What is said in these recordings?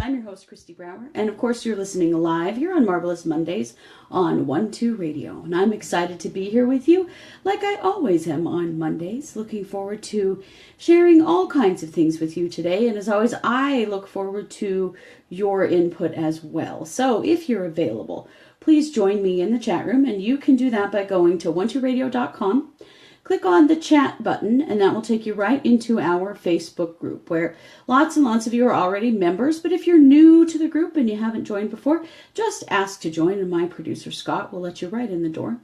I'm your host, Kristi Brower, and of course you're listening live here on Marvelous Mondays on 1-2 Radio, and I'm excited to be here with you like I always am on Mondays. Looking forward to sharing all kinds of things with you today, and as always, I look forward to your input as well. So if you're available, please join me in the chat room, and you can do that by going to 12radio.com. Click on the chat button, and that will take you right into our Facebook group, where lots and lots of you are already members. But if you're new to the group and you haven't joined before, just ask to join, and my producer, Scott, will let you right in the door.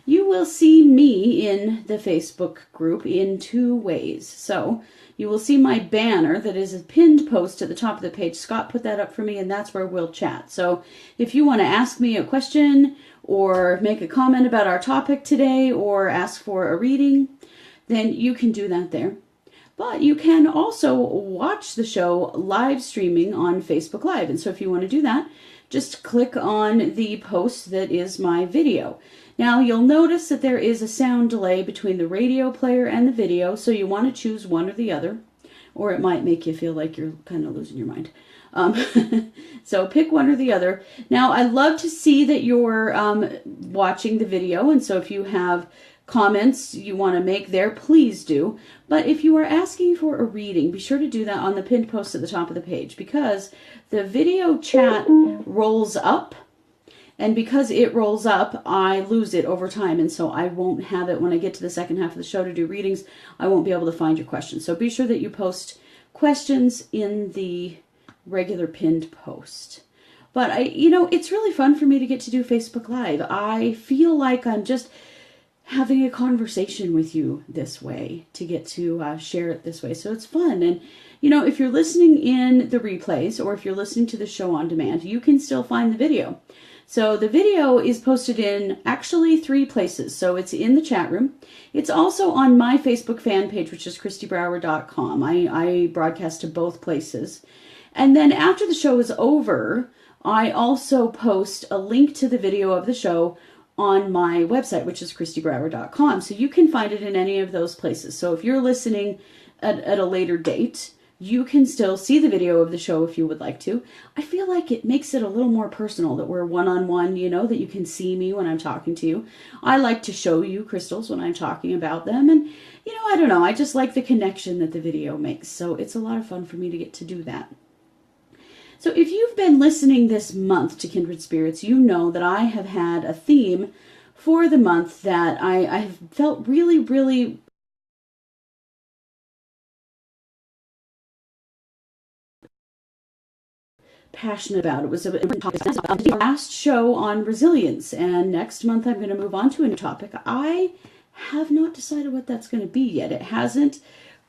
You will see me in the Facebook group in two ways. So you will see my banner that is a pinned post at the top of the page. Scott put that up for me, and that's where we'll chat. So if you want to ask me a question or make a comment about our topic today or ask for a reading, then you can do that there. But you can also watch the show live streaming on Facebook Live. And so if you want to do that, just click on the post that is my video. Now you'll notice that there is a sound delay between the radio player and the video, so you want to choose one or the other, or it might make you feel like you're kind of losing your mind. So pick one or the other. Now, I love to see that you're watching the video, and so if you have comments you want to make there, please do. But if you are asking for a reading, be sure to do that on the pinned post at the top of the page, because the video chat rolls up, and because it rolls up, I lose it over time, and so I won't have it when I get to the second half of the show to do readings. I won't be able to find your questions. So be sure that you post questions in the regular pinned post. But it's really fun for me to get to do Facebook Live. I feel like I'm just having a conversation with you this way, to get to share it this way. So it's fun. And if you're listening in the replays, or if you're listening to the show on demand, you can still find the video. So the video is posted in actually 3 places. So it's in the chat room. It's also on my Facebook fan page, which is kristibrower.com. I broadcast to both places. And then after the show is over, I also post a link to the video of the show on my website, which is kristibrower.com. So you can find it in any of those places. So if you're listening at a later date, you can still see the video of the show if you would like to. I feel like it makes it a little more personal, that we're one-on-one, that you can see me when I'm talking to you. I like to show you crystals when I'm talking about them. And, I don't know, I just like the connection that the video makes. So it's a lot of fun for me to get to do that. So if you've been listening this month to Kindred Spirits, you know that I have had a theme for the month that I have felt really, really passionate about. It was the last show on resilience, and next month I'm going to move on to a new topic. I have not decided what that's going to be yet. It hasn't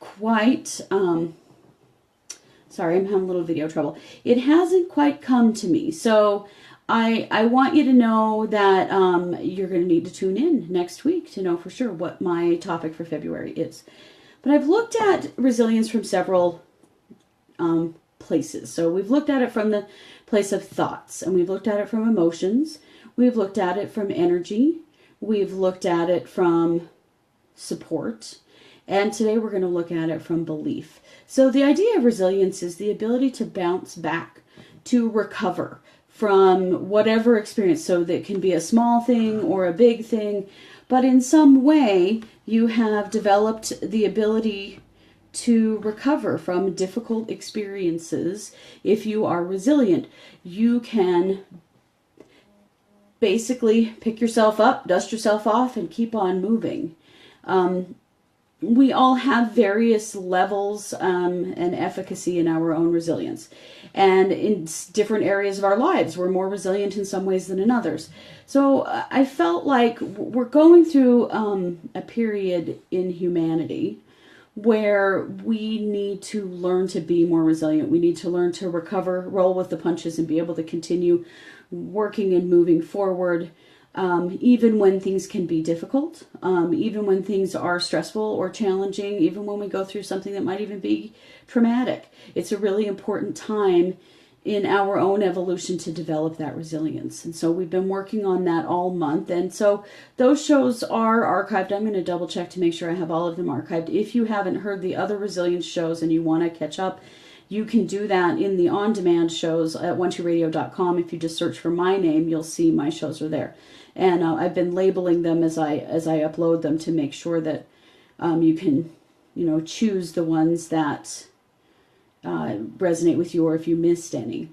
quite... Sorry, I'm having a little video trouble. It hasn't quite come to me. So I want you to know that you're going to need to tune in next week to know for sure what my topic for February is. But I've looked at resilience from several places. So we've looked at it from the place of thoughts, and we've looked at it from emotions. We've looked at it from energy. We've looked at it from support. And today we're going to look at it from belief. So the idea of resilience is the ability to bounce back, to recover from whatever experience. So that can be a small thing or a big thing, but in some way you have developed the ability to recover from difficult experiences. If you are resilient, you can basically pick yourself up, dust yourself off, and keep on moving. We all have various levels and efficacy in our own resilience. And in different areas of our lives, we're more resilient in some ways than in others. So I felt like we're going through a period in humanity where we need to learn to be more resilient. We need to learn to recover, roll with the punches, and be able to continue working and moving forward. Even when things can be difficult, even when things are stressful or challenging, even when we go through something that might even be traumatic. It's a really important time in our own evolution to develop that resilience. And so we've been working on that all month. And so those shows are archived. I'm going to double check to make sure I have all of them archived. If you haven't heard the other resilience shows and you want to catch up, you can do that in the on-demand shows at 12radio.com. If you just search for my name, you'll see my shows are there. And I've been labeling them as I upload them to make sure that you can, choose the ones that resonate with you, or if you missed any.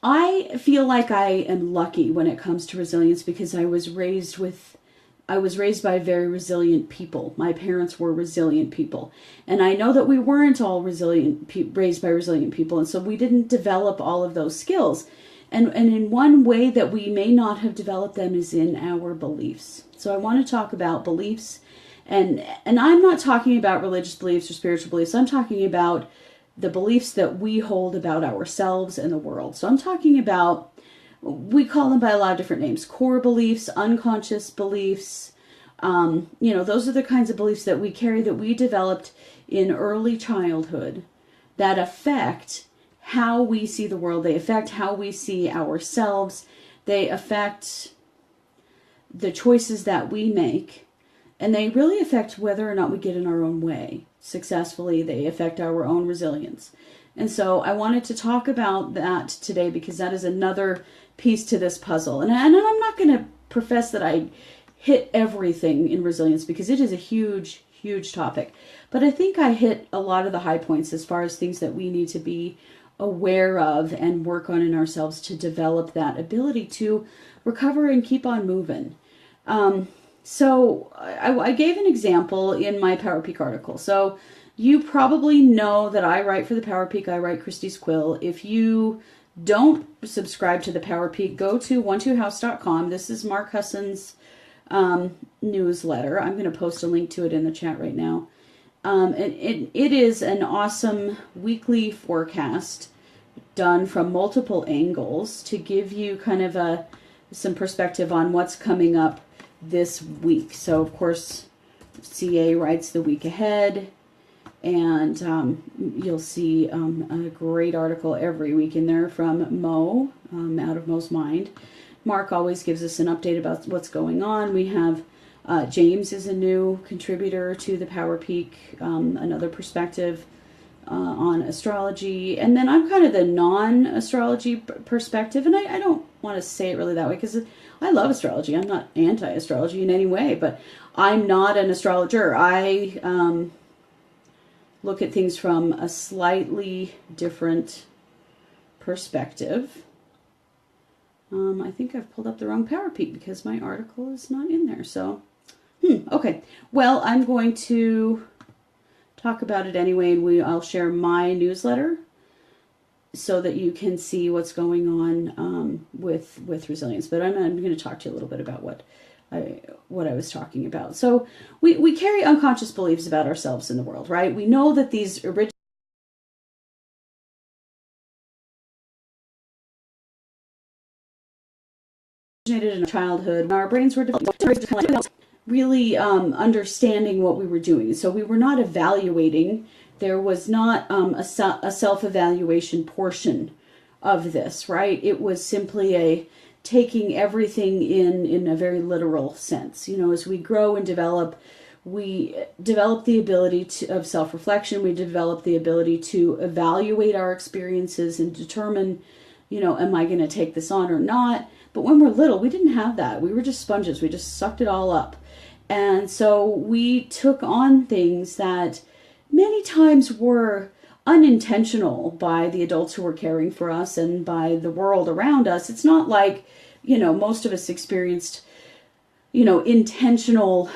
I feel like I am lucky when it comes to resilience because I was raised by very resilient people. My parents were resilient people. And I know that we weren't all raised by resilient people, and so we didn't develop all of those skills. And in one way that we may not have developed them is in our beliefs. So I want to talk about beliefs. And I'm not talking about religious beliefs or spiritual beliefs. I'm talking about the beliefs that we hold about ourselves and the world. So I'm talking about, we call them by a lot of different names: core beliefs, unconscious beliefs. Those are the kinds of beliefs that we carry, that we developed in early childhood, that affect how we see the world. They affect how we see ourselves. They affect the choices that we make. And they really affect whether or not we get in our own way successfully. They affect our own resilience. And so I wanted to talk about that today because that is another piece to this puzzle. And I'm not going to profess that I hit everything in resilience because it is a huge, huge topic. But I think I hit a lot of the high points as far as things that we need to be aware of and work on in ourselves to develop that ability to recover and keep on moving. So I gave an example in my Power Peak article. So you probably know that I write for the Power Peak. I write Kristi's Quill. If you don't subscribe to the Power Peak, go to 12house.com. This is Mark Husson's newsletter. I'm going to post a link to it in the chat right now. It is an awesome weekly forecast done from multiple angles to give you kind of some perspective on what's coming up this week. So of course CA writes the week ahead, and you'll see a great article every week in there from Mo, out of Mo's Mind. Mark always gives us an update about what's going on. We have James is a new contributor to the Power Peak, another perspective on astrology. And then I'm kind of the non-astrology perspective, and I don't want to say it really that way because I love astrology. I'm not anti-astrology in any way, but I'm not an astrologer. I look at things from a slightly different perspective. I think I've pulled up the wrong Power Peak because my article is not in there. So, okay. Well, I'm going to talk about it anyway, and I'll share my newsletter so that you can see what's going on with resilience. But I'm going to talk to you a little bit about what I was talking about. So we carry unconscious beliefs about ourselves in the world, right? We know that these originated in childhood. Our brains were developed really understanding what we were doing. So we were not evaluating. There was not a self-evaluation portion of this, right? It was simply taking everything in a very literal sense. As we grow and develop, we develop the ability of self-reflection. We develop the ability to evaluate our experiences and determine, am I going to take this on or not? But when we're little, we didn't have that. We were just sponges. We just sucked it all up. And so we took on things that many times were unintentional by the adults who were caring for us and by the world around us. It's not like, most of us experienced, intentional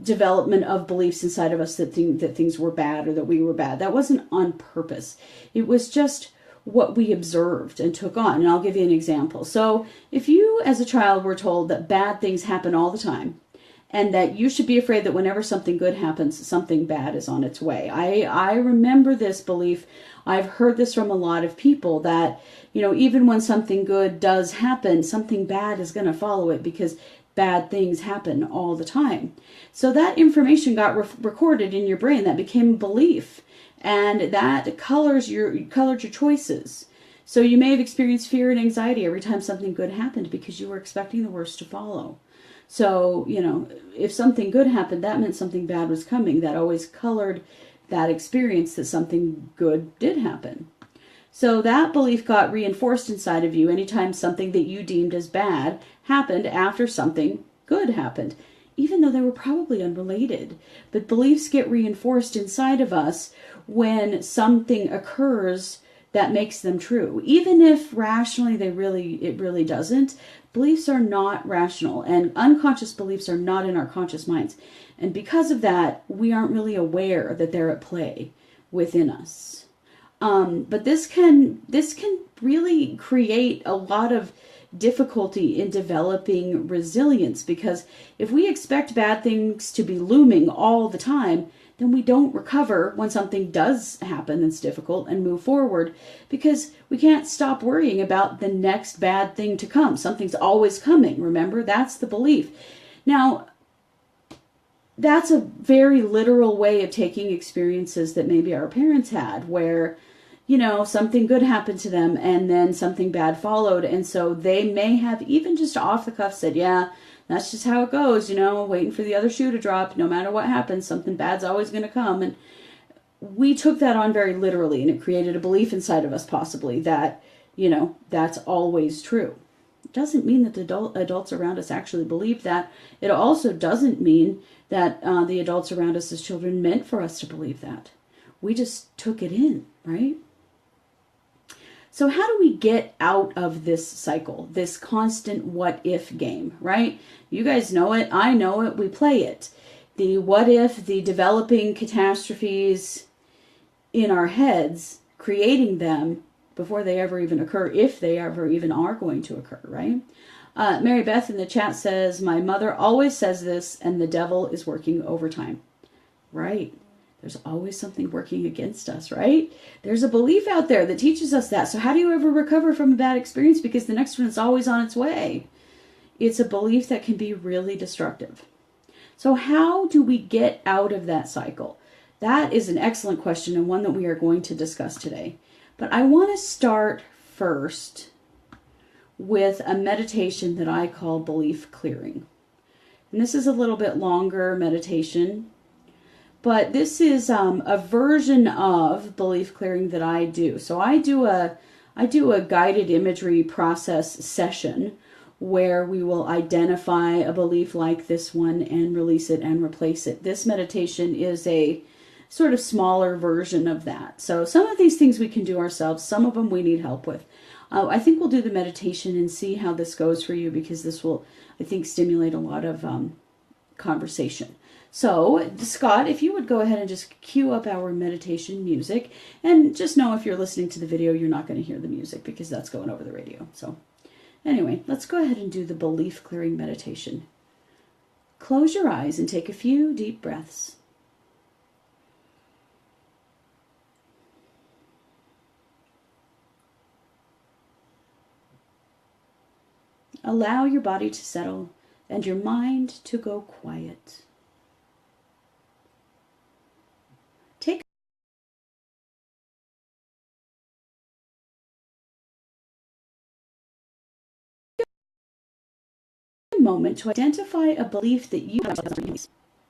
development of beliefs inside of us that things were bad or that we were bad. That wasn't on purpose. It was just what we observed and took on. And I'll give you an example. So if you as a child were told that bad things happen all the time and that you should be afraid that whenever something good happens, something bad is on its way. I remember this belief. I've heard this from a lot of people that, even when something good does happen, something bad is going to follow it because bad things happen all the time. So that information got recorded in your brain. That became a belief. And that colored your choices. So you may have experienced fear and anxiety every time something good happened because you were expecting the worst to follow. So, if something good happened, that meant something bad was coming. That always colored that experience that something good did happen. So that belief got reinforced inside of you anytime something that you deemed as bad happened after something good happened, even though they were probably unrelated. But beliefs get reinforced inside of us when something occurs that makes them true. Even if rationally it really doesn't. Beliefs are not rational, and unconscious beliefs are not in our conscious minds. And because of that, we aren't really aware that they're at play within us. But this can really create a lot of difficulty in developing resilience, because if we expect bad things to be looming all the time, then we don't recover when something does happen that's difficult and move forward, because we can't stop worrying about the next bad thing to come. Something's always coming, remember? That's the belief. Now, that's a very literal way of taking experiences that maybe our parents had, where, you know, something good happened to them and then something bad followed. And so they may have even just off the cuff said, yeah, that's just how it goes, you know, waiting for the other shoe to drop. No matter what happens, something bad's always going to come. And we took that on very literally, and it created a belief inside of us possibly that, you know, that's always true. It doesn't mean that the adults around us actually believe that. It also doesn't mean that the adults around us as children meant for us to believe that. We just took it in, right? So how do we get out of this cycle, this constant what-if game, right? You guys know it. I know it. We play it. The what-if, the developing catastrophes in our heads, creating them before they ever even occur, if they ever even are going to occur, right? Mary Beth in the chat says, my mother always says this, and the devil is working overtime. Right. There's always something working against us, right? There's a belief out there that teaches us that. So how do you ever recover from a bad experience? Because the next one is always on its way. It's a belief that can be really destructive. So how do we get out of that cycle? That is an excellent question, and one that we are going to discuss today. But I want to start first with a meditation that I call belief clearing. And this is a little bit longer meditation, but this is a version of belief clearing that I do. So I do a guided imagery process session where we will identify a belief like this one and release it and replace it. This meditation is a sort of smaller version of that. So some of these things we can do ourselves. Some of them we need help with. I think we'll do the meditation and see how this goes for you, because this will, I think, stimulate a lot of conversation. So, Scott, if you would go ahead and just cue up our meditation music, and just know if you're listening to the video, you're not going to hear the music because that's going over the radio. So, anyway, let's go ahead and do the belief clearing meditation. Close your eyes and take a few deep breaths. Allow your body to settle and your mind to go quiet. Take a moment to identify a belief that you have.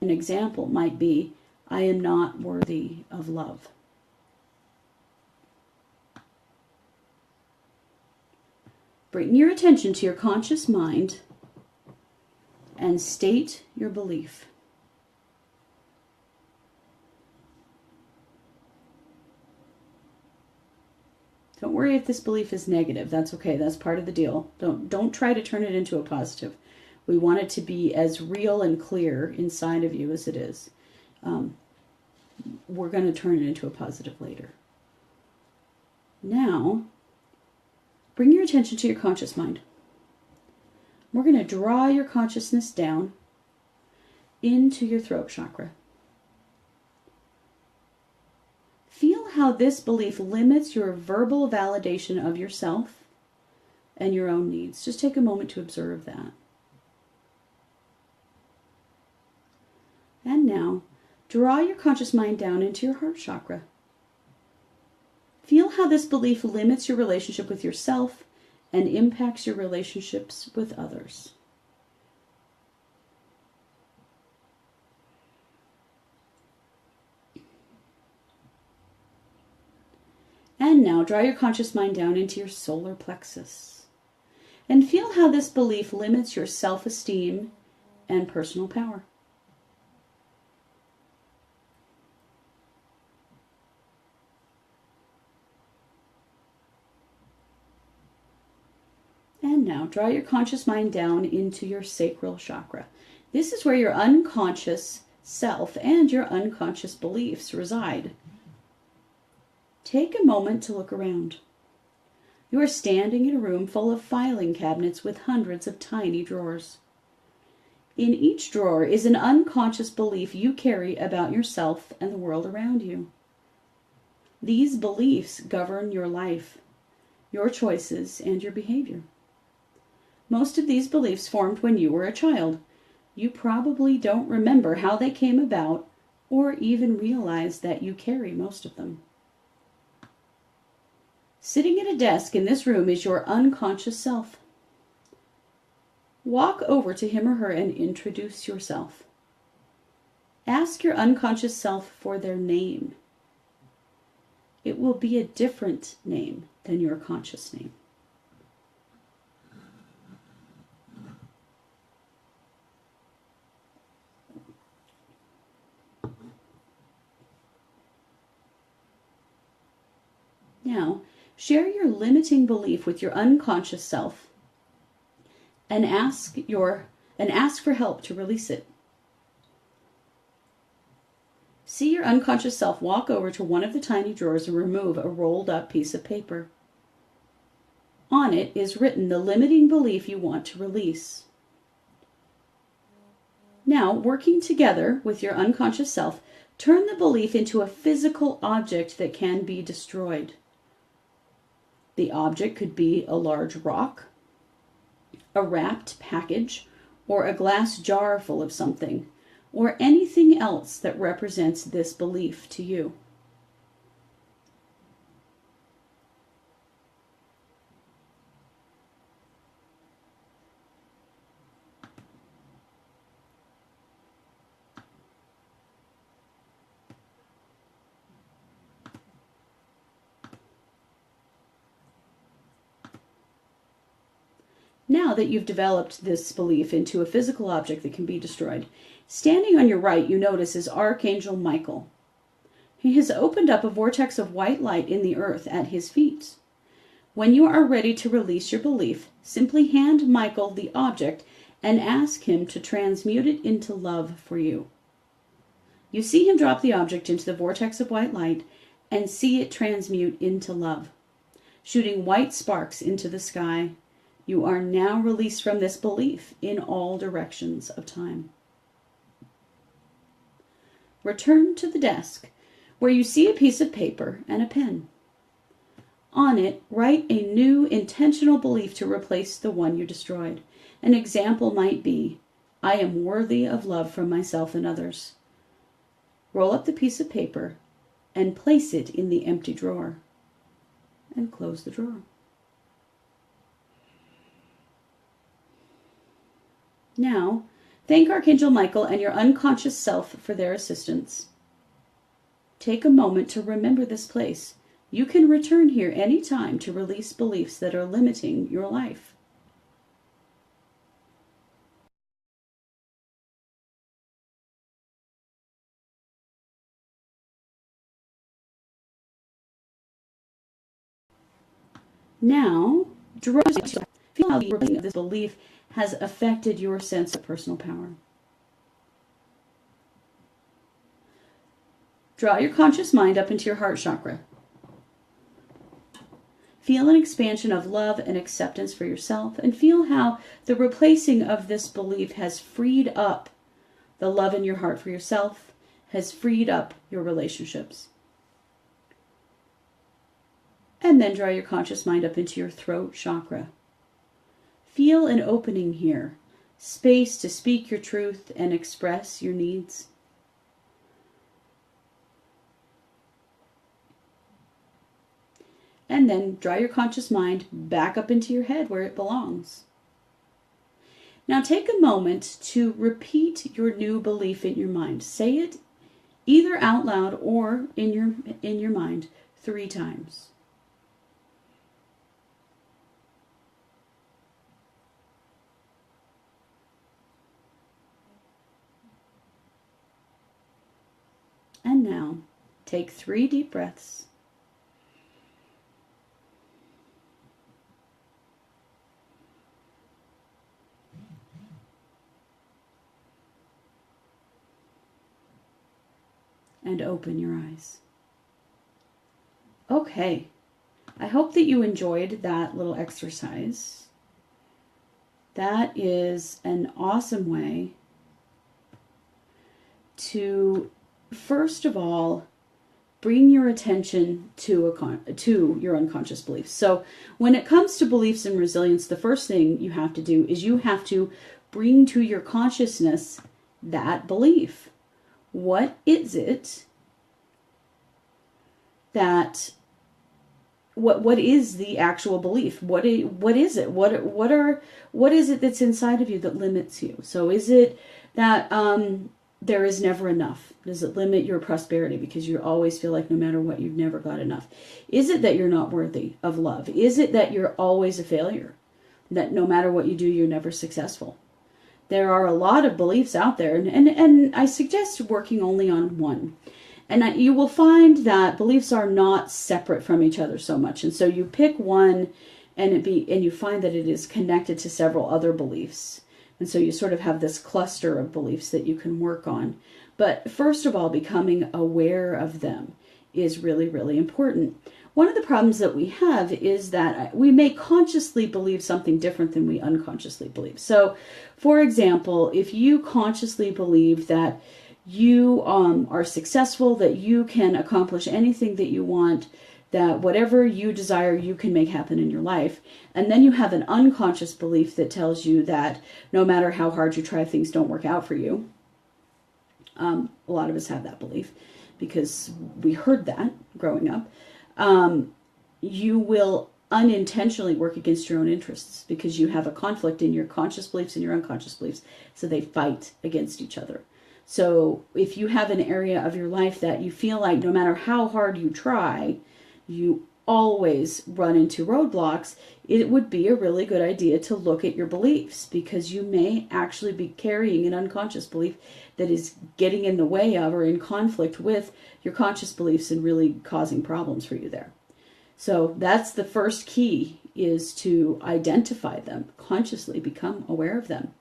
An example might be, I am not worthy of love. Bring your attention to your conscious mind and state your belief. Don't worry if this belief is negative. That's okay. That's part of the deal. Don't try to turn it into a positive. We want it to be as real and clear inside of you as it is. We're going to turn it into a positive later. Now, bring your attention to your conscious mind. We're going to draw your consciousness down into your throat chakra. Feel how this belief limits your verbal validation of yourself and your own needs. Just take a moment to observe that. And now, draw your conscious mind down into your heart chakra. Feel how this belief limits your relationship with yourself and impacts your relationships with others. And now draw your conscious mind down into your solar plexus and feel how this belief limits your self-esteem and personal power. And now draw your conscious mind down into your sacral chakra. This is where your unconscious self and your unconscious beliefs reside. Take a moment to look around. You are standing in a room full of filing cabinets with hundreds of tiny drawers. In each drawer is an unconscious belief you carry about yourself and the world around you. These beliefs govern your life, your choices, and your behavior. Most of these beliefs formed when you were a child. You probably don't remember how they came about or even realize that you carry most of them. Sitting at a desk in this room is your unconscious self. Walk over to him or her and introduce yourself. Ask your unconscious self for their name. It will be a different name than your conscious name. Now, share your limiting belief with your unconscious self and ask for help to release it. See your unconscious self walk over to one of the tiny drawers and remove a rolled up piece of paper. On it is written the limiting belief you want to release. Now, working together with your unconscious self, turn the belief into a physical object that can be destroyed. The object could be a large rock, a wrapped package, or a glass jar full of something, or anything else that represents this belief to you. Now that you've developed this belief into a physical object that can be destroyed, standing on your right, you notice is Archangel Michael. He has opened up a vortex of white light in the earth at his feet. When you are ready to release your belief, simply hand Michael the object and ask him to transmute it into love for you. You see him drop the object into the vortex of white light and see it transmute into love, shooting white sparks into the sky. You are now released from this belief in all directions of time. Return to the desk, where you see a piece of paper and a pen. On it, write a new intentional belief to replace the one you destroyed. An example might be, I am worthy of love from myself and others. Roll up the piece of paper and place it in the empty drawer, and close the drawer. Now, thank Archangel Michael and your unconscious self for their assistance. Take a moment to remember this place. You can return here anytime to release beliefs that are limiting your life. Now, feel how the replacing of this belief has affected your sense of personal power. Draw your conscious mind up into your heart chakra. Feel an expansion of love and acceptance for yourself, and feel how the replacing of this belief has freed up the love in your heart for yourself, has freed up your relationships. And then draw your conscious mind up into your throat chakra. Feel an opening here, space to speak your truth and express your needs. And then draw your conscious mind back up into your head where it belongs. Now take a moment to repeat your new belief in your mind. Say it either out loud or in your mind 3 times. Take 3 deep breaths. And open your eyes. Okay, I hope that you enjoyed that little exercise. That is an awesome way to, first of all, bring your attention to your unconscious beliefs. So when it comes to beliefs and resilience, the first thing you have to do is you have to bring to your consciousness that belief. What is it that, what is the actual belief? What is it? What is it that's inside of you that limits you? So is it that there is never enough? Does it limit your prosperity because you always feel like no matter what, you've never got enough? Is it that you're not worthy of love? Is it that you're always a failure? That no matter what you do, you're never successful? There are a lot of beliefs out there, and I suggest working only on one. And you will find that beliefs are not separate from each other so much. And so you pick one and you find that it is connected to several other beliefs. And so you sort of have this cluster of beliefs that you can work on. But first of all, becoming aware of them is really, really important. One of the problems that we have is that we may consciously believe something different than we unconsciously believe. So, for example, if you consciously believe that you are successful, that you can accomplish anything that you want, that whatever you desire, you can make happen in your life, and then you have an unconscious belief that tells you that no matter how hard you try, things don't work out for you. A lot of us have that belief because we heard that growing up. You will unintentionally work against your own interests because you have a conflict in your conscious beliefs and your unconscious beliefs, so they fight against each other. So if you have an area of your life that you feel like no matter how hard you try, you always run into roadblocks, it would be a really good idea to look at your beliefs, because you may actually be carrying an unconscious belief that is getting in the way of or in conflict with your conscious beliefs and really causing problems for you there. So that's the first key, is to identify them consciously, become aware of them.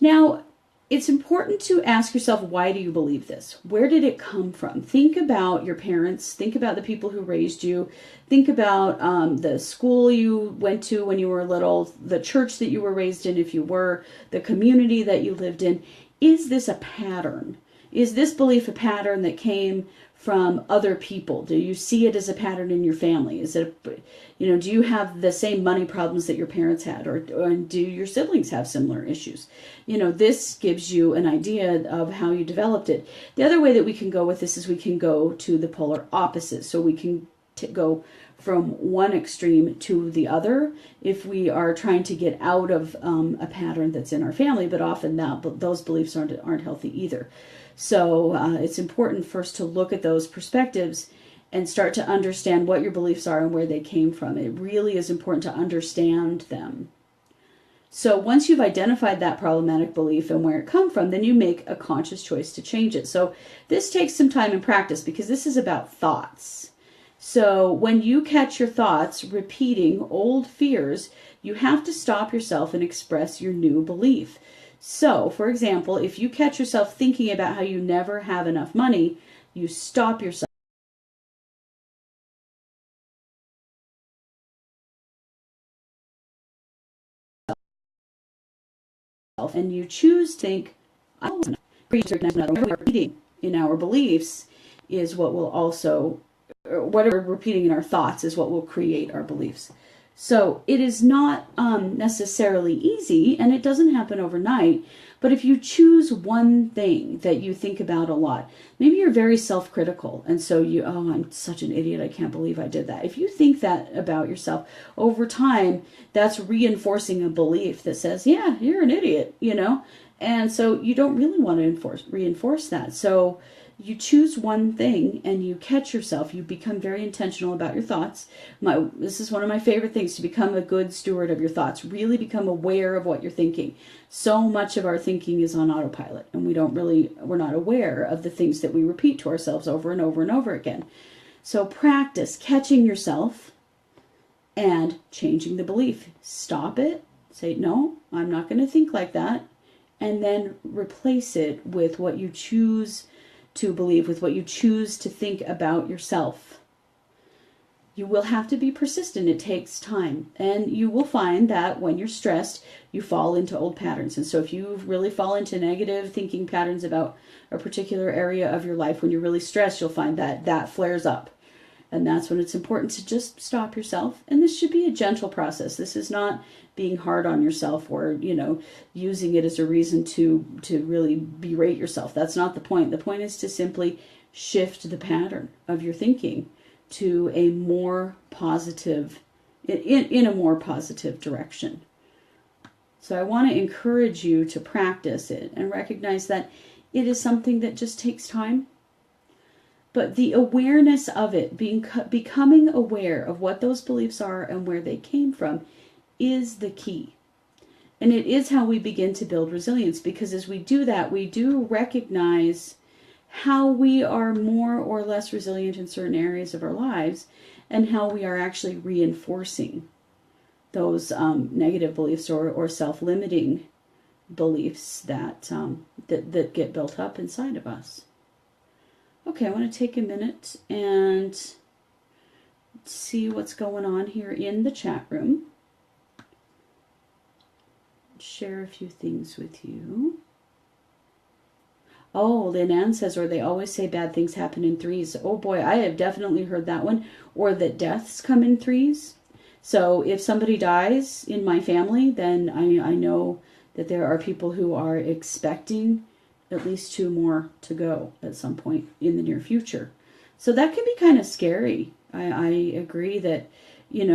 Now, it's important to ask yourself, why do you believe this? Where did it come from? Think about your parents. Think about the people who raised you. Think about the school you went to when you were little, the church that you were raised in if you were, the community that you lived in. Is this a pattern? Is this belief a pattern that came from other people? Do you see it as a pattern in your family? Is it, do you have the same money problems that your parents had, or do your siblings have similar issues? This gives you an idea of how you developed it. The other way that we can go with this is we can go to the polar opposite. So we can go from one extreme to the other if we are trying to get out of a pattern that's in our family, but often those beliefs aren't healthy either. So it's important first to look at those perspectives and start to understand what your beliefs are and where they came from. It really is important to understand them. So once you've identified that problematic belief and where it come from, then you make a conscious choice to change it. So this takes some time and practice, because this is about thoughts. So when you catch your thoughts repeating old fears, you have to stop yourself and express your new belief. So, for example, if you catch yourself thinking about how you never have enough money, you stop yourself and you choose to think, I don't know. Repeating in our beliefs is what will also, what we're repeating in our thoughts is what will create our beliefs. So it is not necessarily easy, and it doesn't happen overnight. But if you choose one thing that you think about a lot, maybe you're very self-critical, and so I'm such an idiot, I can't believe I did that. If you think that about yourself, over time, that's reinforcing a belief that says, yeah, you're an idiot, And so you don't really want to reinforce that. So you choose one thing and you catch yourself. You become very intentional about your thoughts. This is one of my favorite things, to become a good steward of your thoughts. Really become aware of what you're thinking. So much of our thinking is on autopilot, and we're not aware of the things that we repeat to ourselves over and over and over again. So practice catching yourself and changing the belief. Stop it. Say, no, I'm not going to think like that. And then replace it with what you choose to believe, with what you choose to think about yourself. You will have to be persistent. It takes time. And you will find that when you're stressed, you fall into old patterns. And so if you really fall into negative thinking patterns about a particular area of your life, when you're really stressed, you'll find that that flares up. And that's when it's important to just stop yourself. And this should be a gentle process. This is not being hard on yourself or, using it as a reason to really berate yourself. That's not the point. The point is to simply shift the pattern of your thinking to a more positive, in a more positive direction. So I want to encourage you to practice it and recognize that it is something that just takes time. But the awareness of it, becoming aware of what those beliefs are and where they came from, is the key. And it is how we begin to build resilience, because as we do that, we do recognize how we are more or less resilient in certain areas of our lives, and how we are actually reinforcing those negative beliefs or self-limiting beliefs that get built up inside of us. Okay, I want to take a minute and see what's going on here in the chat room. Share a few things with you. Oh, Lynn Ann says, or they always say bad things happen in threes. Oh boy, I have definitely heard that one. Or that deaths come in threes. So if somebody dies in my family, then I know that there are people who are expecting at least 2 more to go at some point in the near future. So that can be kind of scary. I agree that, we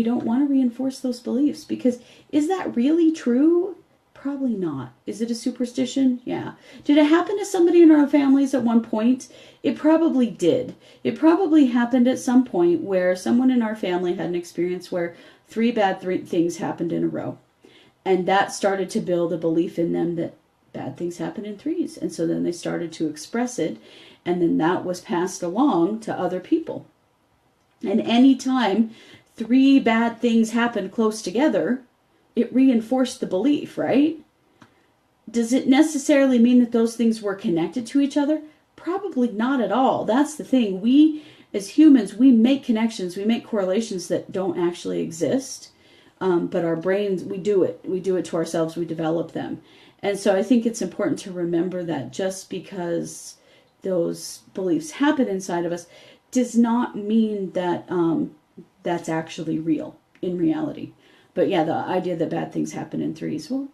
don't want to reinforce those beliefs, because is that really true? Probably not. Is it a superstition? Yeah. Did it happen to somebody in our families at one point? It probably did. It probably happened at some point where someone in our family had an experience where 3 bad things happened in a row. And that started to build a belief in them that bad things happen in threes. And so then they started to express it, and then that was passed along to other people. And anytime 3 bad things happened close together, it reinforced the belief, right? Does it necessarily mean that those things were connected to each other? Probably not at all. That's the thing. We, as humans, we make connections, we make correlations that don't actually exist. But our brains, we do it. We do it to ourselves. We develop them. And so I think it's important to remember that just because those beliefs happen inside of us does not mean that that's actually real in reality. But yeah, the idea that bad things happen in threes, well,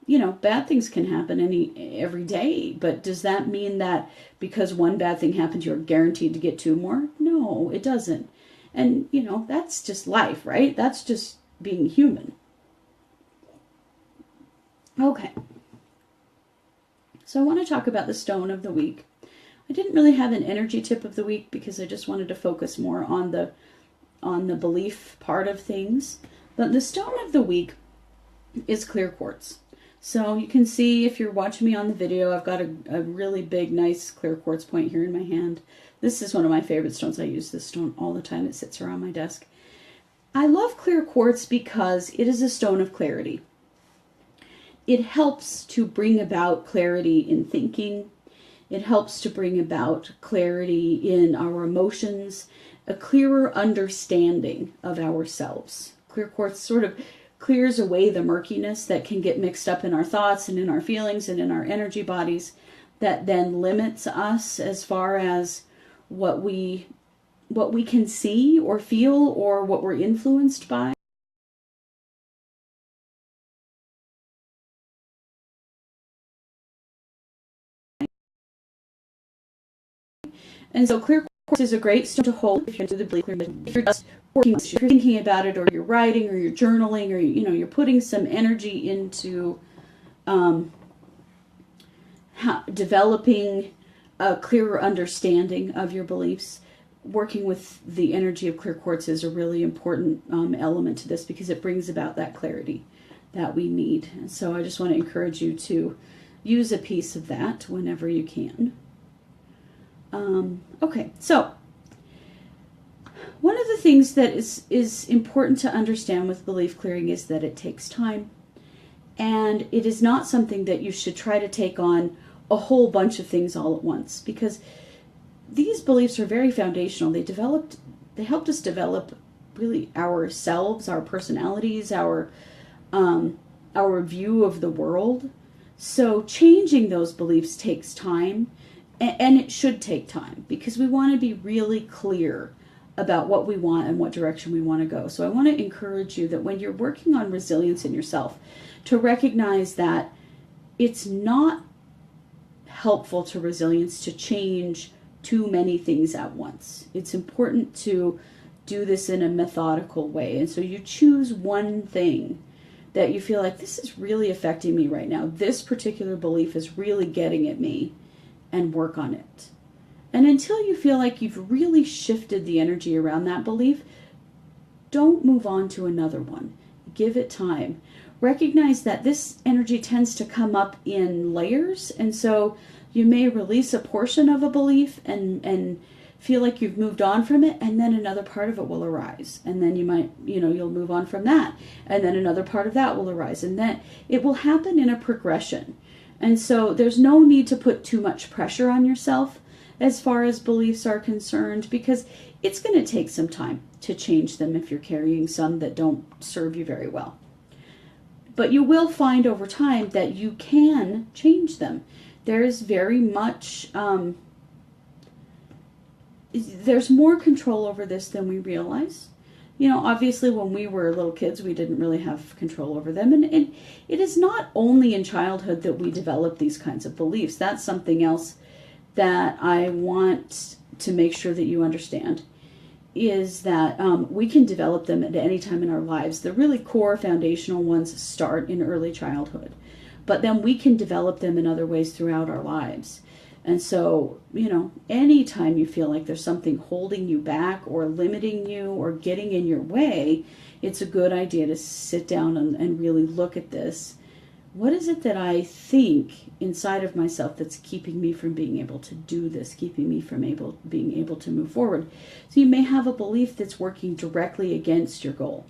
bad things can happen every day. But does that mean that because one bad thing happens, you're guaranteed to get 2 more? No, it doesn't. And, that's just life, right? That's just being human. Okay. So I want to talk about the stone of the week. I didn't really have an energy tip of the week because I just wanted to focus more on the belief part of things. But the stone of the week is clear quartz. So you can see, if you're watching me on the video, I've got a really big, nice clear quartz point here in my hand. This is one of my favorite stones. I use this stone all the time. It sits around my desk. I love clear quartz because it is a stone of clarity. It helps to bring about clarity in thinking. It helps to bring about clarity in our emotions, a clearer understanding of ourselves. Clear quartz sort of clears away the murkiness that can get mixed up in our thoughts and in our feelings and in our energy bodies, that then limits us as far as what we can see or feel or what we're influenced by. And so clear quartz is a great stone to hold if you're into the belief. If you're just working, if you're thinking about it, or you're writing, or you're journaling, or you're putting some energy into developing a clearer understanding of your beliefs, working with the energy of clear quartz is a really important element to this, because it brings about that clarity that we need. And so I just want to encourage you to use a piece of that whenever you can. Okay, so one of the things that is important to understand with belief clearing is that it takes time. And it is not something that you should try to take on a whole bunch of things all at once, because these beliefs are very foundational. They helped us develop really ourselves, our personalities, our view of the world. So changing those beliefs takes time, and it should take time, because we want to be really clear about what we want and what direction we want to go. So I want to encourage you that when you're working on resilience in yourself, to recognize that it's not helpful to resilience to change too many things at once. It's important to do this in a methodical way. And so you choose one thing that you feel like, this is really affecting me right now. This particular belief is really getting at me, and work on it. And until you feel like you've really shifted the energy around that belief, don't move on to another one. Give it time. Recognize that this energy tends to come up in layers, and so you may release a portion of a belief and feel like you've moved on from it, and then another part of it will arise. And then you might, you'll move on from that, and then another part of that will arise, and then it will happen in a progression. And so there's no need to put too much pressure on yourself as far as beliefs are concerned, because it's going to take some time to change them if you're carrying some that don't serve you very well. But you will find over time that you can change them. There's very much, there's more control over this than we realize. Obviously when we were little kids, we didn't really have control over them. And it is not only in childhood that we develop these kinds of beliefs. That's something else that I want to make sure that you understand, is that we can develop them at any time in our lives. The really core foundational ones start in early childhood, but then we can develop them in other ways throughout our lives. And so, anytime you feel like there's something holding you back or limiting you or getting in your way, it's a good idea to sit down and really look at this. What is it that I think inside of myself that's keeping me from being able to do this, keeping me from being able to move forward? So you may have a belief that's working directly against your goal.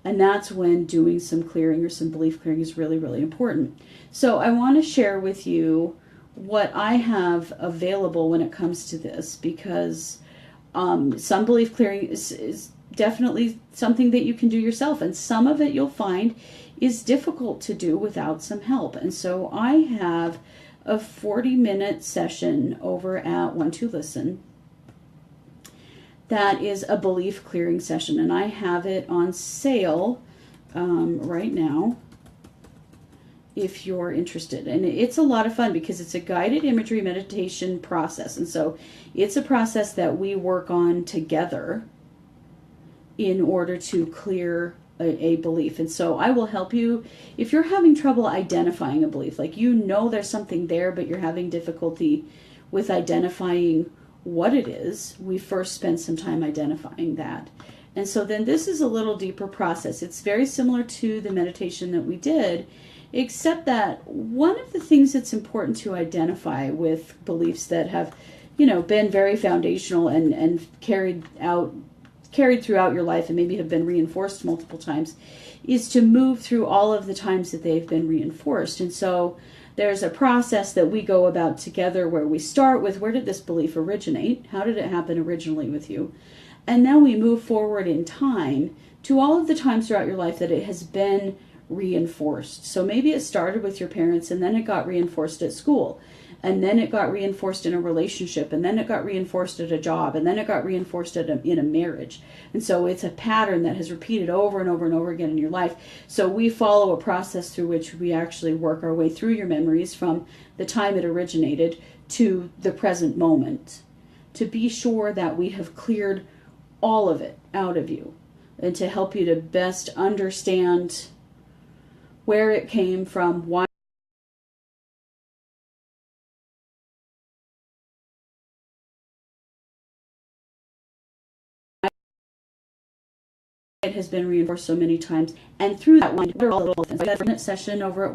And that's when doing some clearing or some belief clearing is really, really important. So I want to share with you what I have available when it comes to this, because some belief clearing is definitely something that you can do yourself, and some of it you'll find is difficult to do without some help. And so I have a 40-minute session over at One to Listen that is a belief clearing session, and I have it on sale right now if you're interested. And it's a lot of fun because it's a guided imagery meditation process, and so it's a process that we work on together in order to clear a belief. And so I will help you if you're having trouble identifying a belief, like there's something there but you're having difficulty with identifying what it is. We first spend some time identifying that, and so then this is a little deeper process. It's very similar to the meditation that we did, except that one of the things that's important to identify with beliefs that have been very foundational and carried throughout your life and maybe have been reinforced multiple times is to move through all of the times that they've been reinforced. And so there's a process that we go about together where we start with, where did this belief originate? How did it happen originally with you? And then we move forward in time to all of the times throughout your life that it has been reinforced. So maybe it started with your parents, and then it got reinforced at school, and then it got reinforced in a relationship, and then it got reinforced at a job, and then it got reinforced in a marriage. And so it's a pattern that has repeated over and over and over again in your life. So we follow a process through which we actually work our way through your memories from the time it originated to the present moment, to be sure that we have cleared all of it out of you, and to help you to best understand where it came from, why it has been reinforced so many times, and through that one, we're all the session over at